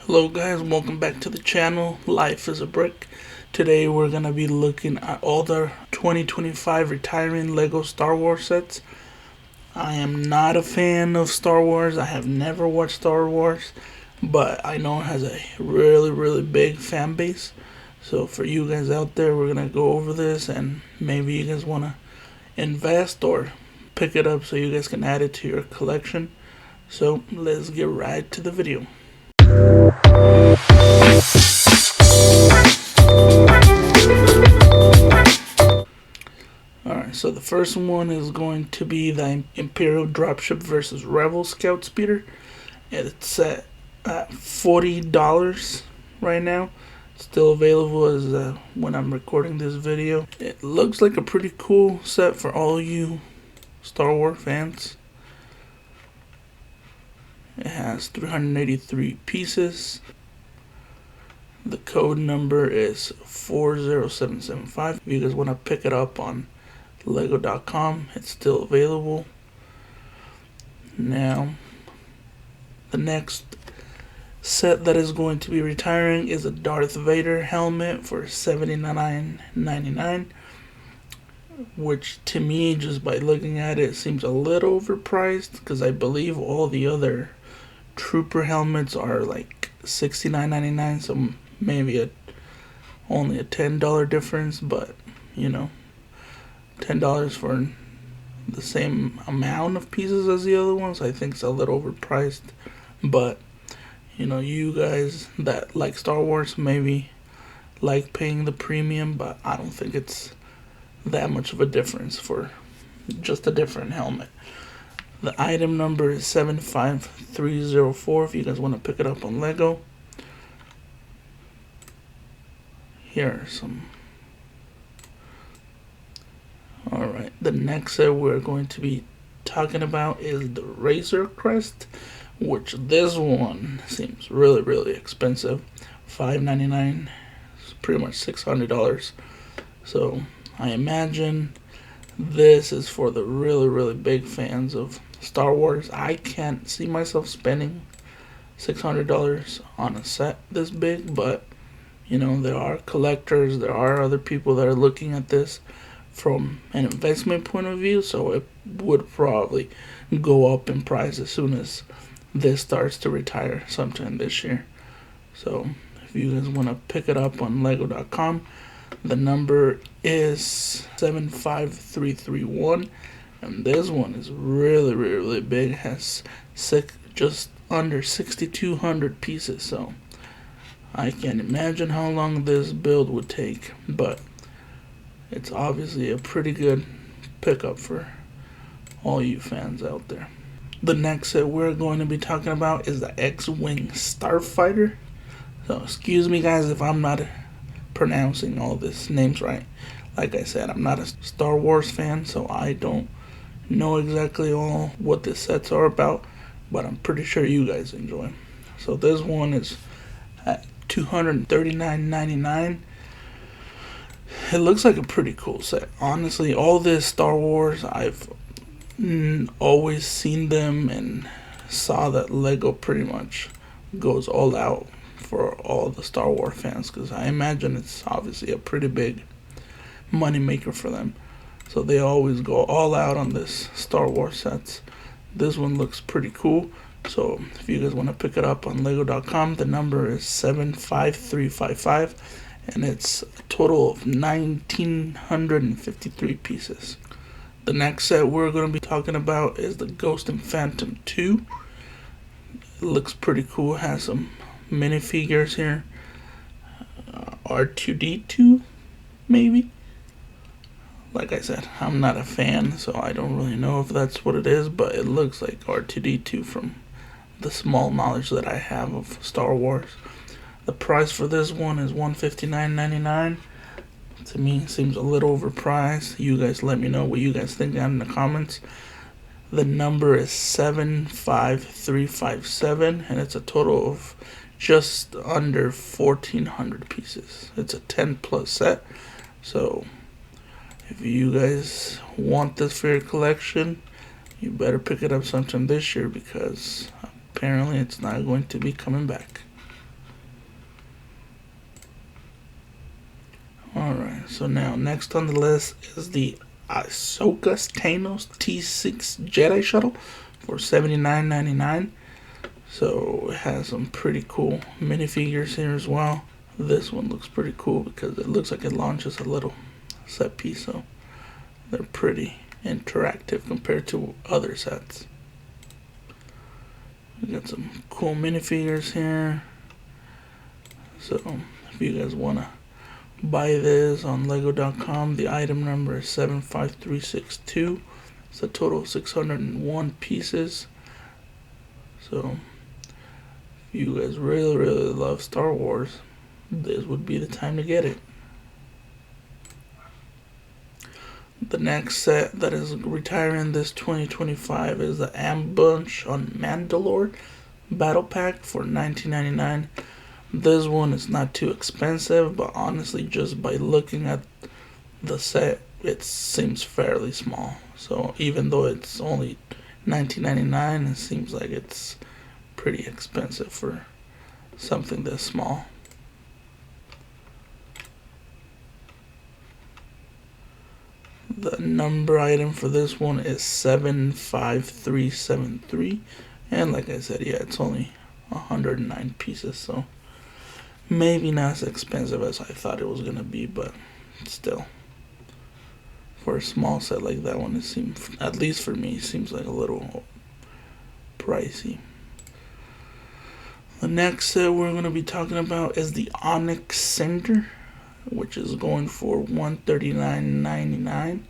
Hello guys, welcome back to the channel, Life is a Brick. Today we're going to be looking at all the 2025 retiring LEGO Star Wars sets. I am not a fan of Star Wars, I have never watched Star Wars, but I know it has a really big fan base. So for you guys out there, we're going to go over this and maybe you guys want to invest or pick it up so you guys can add it to your collection. So let's get right to the video. Alright, so the first one is going to be the Imperial Dropship versus Rebel Scout Speeder. It's at $40 right now. Still available as when I'm recording this video. It looks like a pretty cool set for all you Star Wars fans. It has 383 pieces. The code number is 40775. If you guys want to pick it up on lego.com, it's still available. Now, the next set that is going to be retiring is a Darth Vader helmet for $79.99, which to me, just by looking at it, seems a little overpriced because I believe all the other Trooper helmets are like $69.99, so maybe only a $10 difference, but you know, $10 for the same amount of pieces as the other ones, I think it's a little overpriced. But you know, you guys that like Star Wars maybe like paying the premium, but I don't think it's that much of a difference for just a different helmet. The item number is 75304 if you guys want to pick it up on Lego. Here are some. Alright, the next set we're going to be talking about is the Razor Crest, which this one seems really expensive. $599, it's pretty much $600. So I imagine this is for the really big fans of Star Wars. I can't see myself spending $600 on a set this big, but you know, there are collectors, there are other people that are looking at this from an investment point of view, so it would probably go up in price as soon as this starts to retire sometime this year. So if you guys want to pick it up on lego.com, the number is 75331, and this one is really big. It has just under 6,200 pieces, so I can't imagine how long this build would take, but it's obviously a pretty good pickup for all you fans out there. The next set we're going to be talking about is the X-Wing Starfighter. So excuse me guys if I'm not pronouncing all these names right. Like I said, I'm not a Star Wars fan, so I don't know exactly all what the sets are about, but I'm pretty sure you guys enjoy them. So this one is at $239.99. It looks like a pretty cool set. Honestly, all this Star Wars, I've always seen them and saw that Lego pretty much goes all out for all the Star Wars fans, because I imagine it's obviously a pretty big money maker for them. So they always go all out on this Star Wars sets. This one looks pretty cool. So if you guys want to pick it up on lego.com, the number is 75355, and it's a total of 1,953 pieces. The next set we're going to be talking about is the Ghost and Phantom 2. It looks pretty cool. It has some minifigures here. R2-D2, maybe? Like I said, I'm not a fan, so I don't really know if that's what it is, but it looks like R2-D2 from the small knowledge that I have of Star Wars. The price for this one is $159.99. To me, it seems a little overpriced. You guys let me know what you guys think down in the comments. The number is 75357, and it's a total of just under 1,400 pieces. It's a 10+ set, so if you guys want this for your collection, you better pick it up sometime this year, because apparently it's not going to be coming back. so now next on the list is the Ahsoka Thanos T6 Jedi Shuttle for $79.99. So it has some pretty cool minifigures here as well. This one looks pretty cool because it looks like it launches a little set piece, so they're pretty interactive compared to other sets. We got some cool minifigures here. So if you guys want to buy this on Lego.com, the item number is 75362. It's a total of 601 pieces. So if you guys really love Star Wars, this would be the time to get it. The next set that is retiring this 2025 is the Ambush on Mandalore Battle Pack for $19.99. This one is not too expensive, but honestly, just by looking at the set, it seems fairly small. So even though it's only $19.99, it seems like it's pretty expensive for something this small. The number item for this one is 75373, and like I said, yeah, it's only 109 pieces, so maybe not as expensive as I thought it was gonna be, but still, for a small set like that one, it seems, at least for me, seems like a little pricey. The next set we're gonna be talking about is the Onyx Cinder, which is going for $139.99.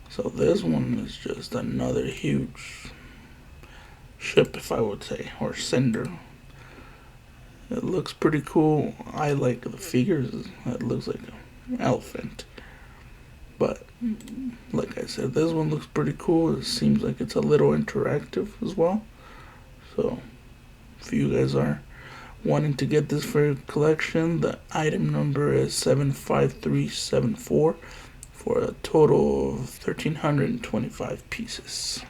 So this one is just another huge ship, if I would say, or cinder. It looks pretty cool. I like the figures. It looks like an elephant. But like I said, this one looks pretty cool. It seems like it's a little interactive as well. So if you guys are wanting to get this for your collection, the item number is 75374 for a total of 1,325 pieces.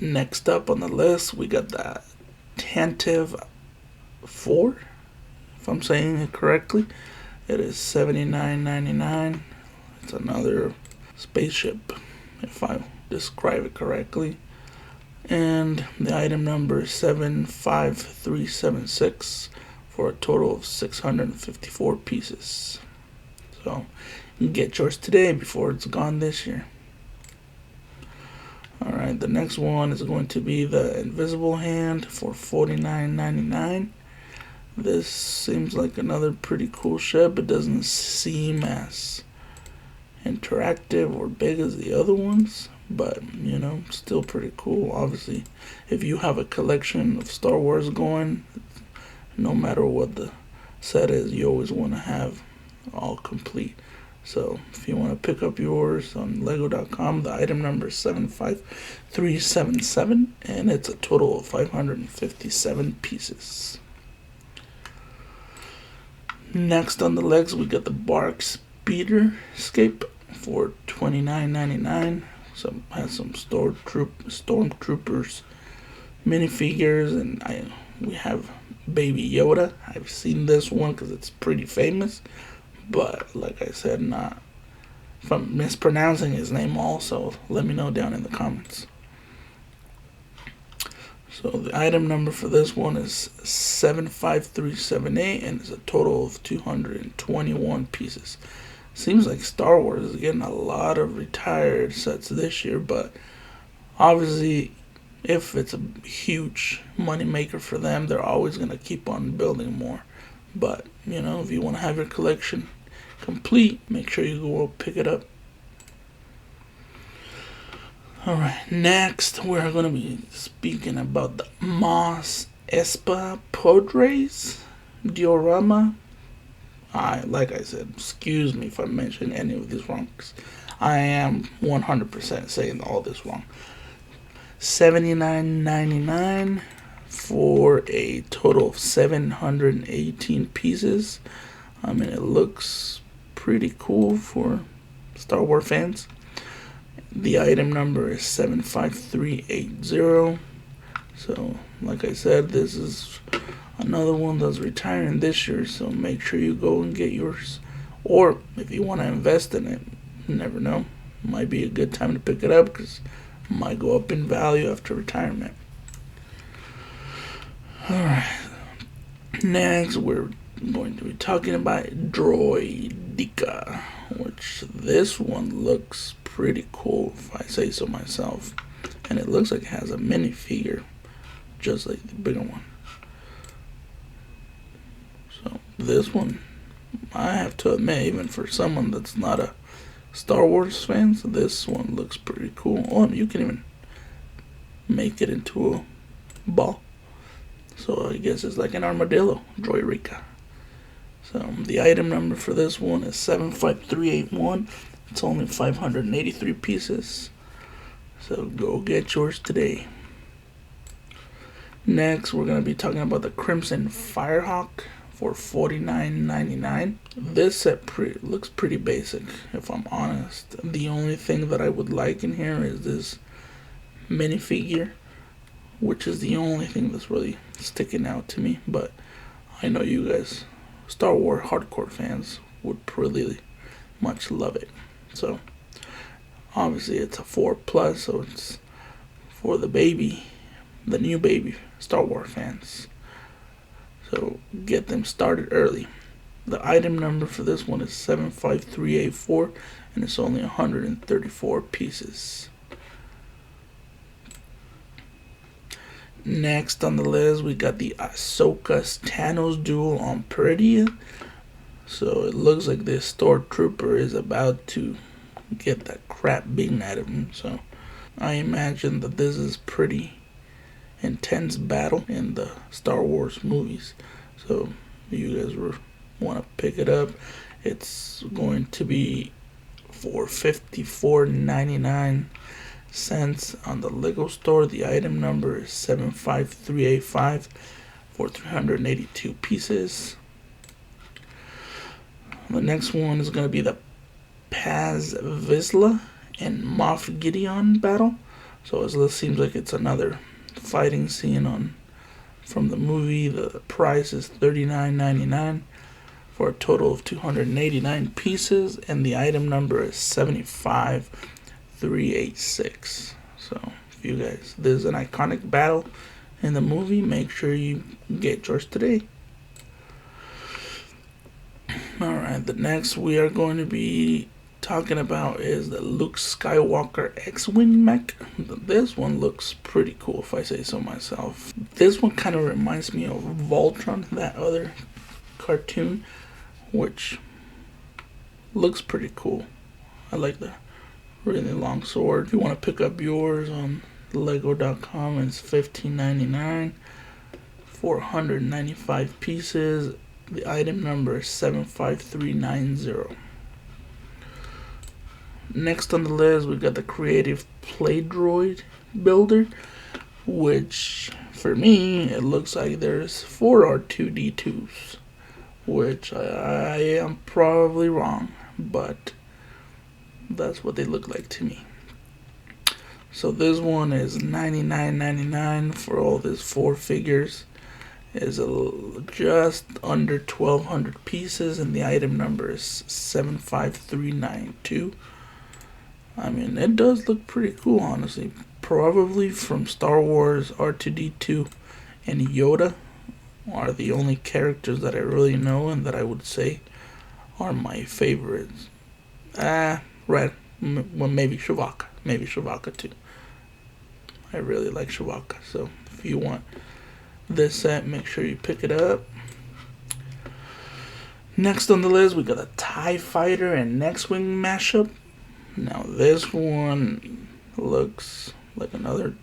Next up on the list, we got the Tantive 4, if I'm saying it correctly. It is $79.99. It's another spaceship, if I describe it correctly. And the item number is 75376 for a total of 654 pieces. So you can get yours today before it's gone this year. Alright, the next one is going to be the Invisible Hand for $49.99. This seems like another pretty cool ship. It doesn't seem as interactive or big as the other ones, but you know, still pretty cool. Obviously, if you have a collection of Star Wars going, no matter what the set is, you always want to have all complete. So if you want to pick up yours on Lego.com, the item number is 75377, and it's a total of 557 pieces. Next on the legs, we got the Bark Speeder Escape for $29.99. Some has some stormtroopers minifigures, and we have Baby Yoda. I've seen this one because it's pretty famous, but like I said, not if I'm mispronouncing his name also, let me know down in the comments. So the item number for this one is 75378, and it's a total of 221 pieces. Seems like Star Wars is getting a lot of retired sets this year, but obviously if it's a huge money maker for them, they're always going to keep on building more. But you know, if you want to have your collection complete, make sure you go pick it up. Alright, next we're going to be speaking about the Mos Espa Padres diorama. Like I said, excuse me if I mention any of these wrong. I am 100% saying all this wrong. $79.99 for a total of 718 pieces. I mean, it looks pretty cool for Star Wars fans. The item number is 75380. So, like I said, this is another one that's retiring this year, so make sure you go and get yours Or if you want to invest in it, you never know. Might be a good time to pick it up because it might go up in value after retirement. Alright. Next, we're going to be talking about Droideka, which this one looks pretty cool if I say so myself. And it looks like it has a minifigure, just like the bigger one. So this one, I have to admit, even for someone that's not a Star Wars fan, so this one looks pretty cool. Oh, and you can even make it into a ball. So I guess it's like an armadillo, Droideka. So the item number for this one is 75381. It's only 583 pieces. So go get yours today. Next, we're going to be talking about the Crimson Firehawk for $49.99. This set looks pretty basic, if I'm honest. The only thing that I would like in here is this minifigure, which is the only thing that's really sticking out to me. But I know you guys, Star Wars hardcore fans, would really much love it. So obviously it's a 4+, so it's for the new baby Star Wars fans. So get them started early. The item number for this one is 75384, and it's only 134 pieces. Next on the list, we got the Ahsoka Thanos duel on Peridea. So it looks like this stormtrooper is about to get that crap beaten out of him. So I imagine that this is pretty intense battle in the Star Wars movies. So if you guys want to pick it up, it's going to be for $54.99 on the Lego store. The item number is 75385 for 382 pieces. The next one is going to be the Paz Vizsla and Moff Gideon battle. So it seems like it's another fighting scene from the movie. The price is $39.99 for a total of 289 pieces, and the item number is 75386. So if you guys, this is an iconic battle in the movie, make sure you get yours today. Alright, the next we are going to be talking about is the Luke Skywalker X-Wing mech. This one looks pretty cool if I say so myself. This one kind of reminds me of Voltron, that other cartoon, which looks pretty cool. I like the really long sword. If you want to pick up yours on lego.com, it's $15.99, 495 pieces. The item number is 75390. Next on the list, we've got the Creative Play Droid Builder, which for me, it looks like there's 4 R2-D2s, which I am probably wrong, but that's what they look like to me. So this one is $99.99 for all these 4 figures. Is just under 1,200 pieces, and the item number is 75392. I mean, it does look pretty cool, honestly. Probably from Star Wars, R2-D2 and Yoda are the only characters that I really know and that I would say are my favorites. Right. Well, maybe Chewbacca. Maybe Chewbacca too. I really like Chewbacca, so if you want this set, make sure you pick it up. Next on the list, we got a TIE Fighter and X-Wing mashup. Now this one looks like another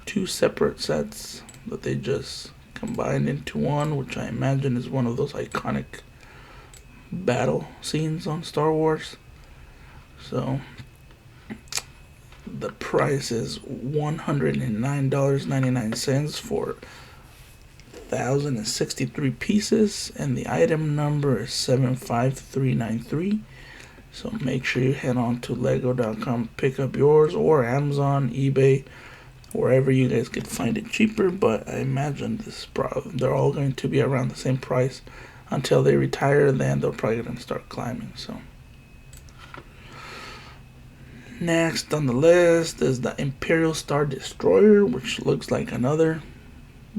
2 separate sets that they just combined into one, which I imagine is one of those iconic battle scenes on Star Wars. So the price is $109.99 for 1,063 pieces, and the item number is 75393. So make sure you head on to lego.com, pick up yours, or Amazon, eBay, wherever you guys could find it cheaper. But I imagine they're all going to be around the same price until they retire, then they're probably gonna start climbing. So next on the list is the Imperial Star Destroyer, which looks like another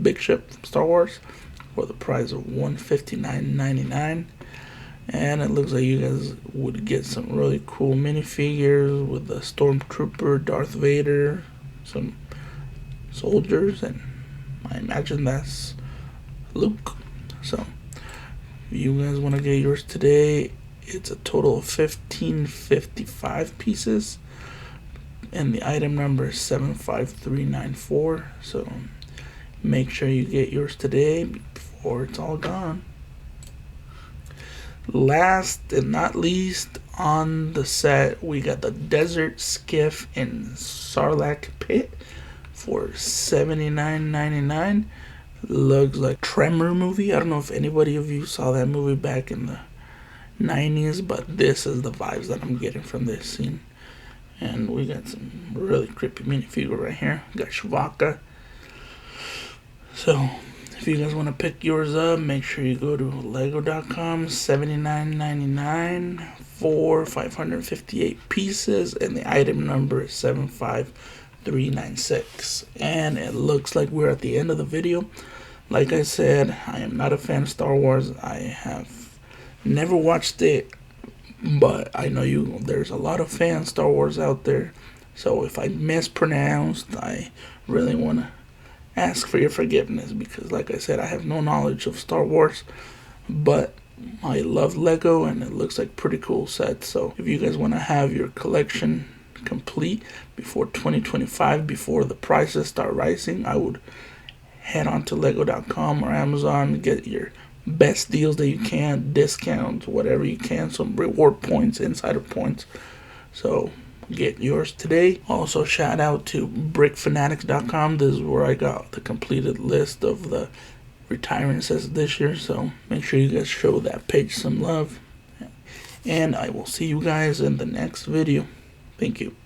big ship from Star Wars, for the price of $159.99. And it looks like you guys would get some really cool minifigures with the Stormtrooper, Darth Vader, some soldiers, and I imagine that's Luke. So if you guys want to get yours today, it's a total of 1555 pieces, and the item number is 75394. So make sure you get yours today before it's all gone. Last and not least on the set, we got the Desert Skiff in Sarlacc Pit for $79.99. Looks like Tremor movie. I don't know if anybody of you saw that movie back in the 90s, but this is the vibes that I'm getting from this scene. And we got some really creepy minifigure right here. We got Chewbacca. So if you guys want to pick yours up, make sure you go to lego.com. $79.99 for 558 pieces, and the item number is 75396. And it looks like we're at the end of the video. Like I said, I am not a fan of Star Wars. I have never watched it, but I know there's a lot of fans of Star Wars out there. So if I mispronounced, I really want to ask for your forgiveness, because like I said, I have no knowledge of Star Wars, but I love Lego and it looks like pretty cool sets. So if you guys want to have your collection complete before 2025, before the prices start rising, I would head on to lego.com or Amazon, get your best deals that you can, discounts, whatever you can, some reward points, insider points. So get yours today. Also, shout out to brickfanatics.com. This is where I got the completed list of the retiring sets this year. So make sure you guys show that page some love. And I will see you guys in the next video. Thank you.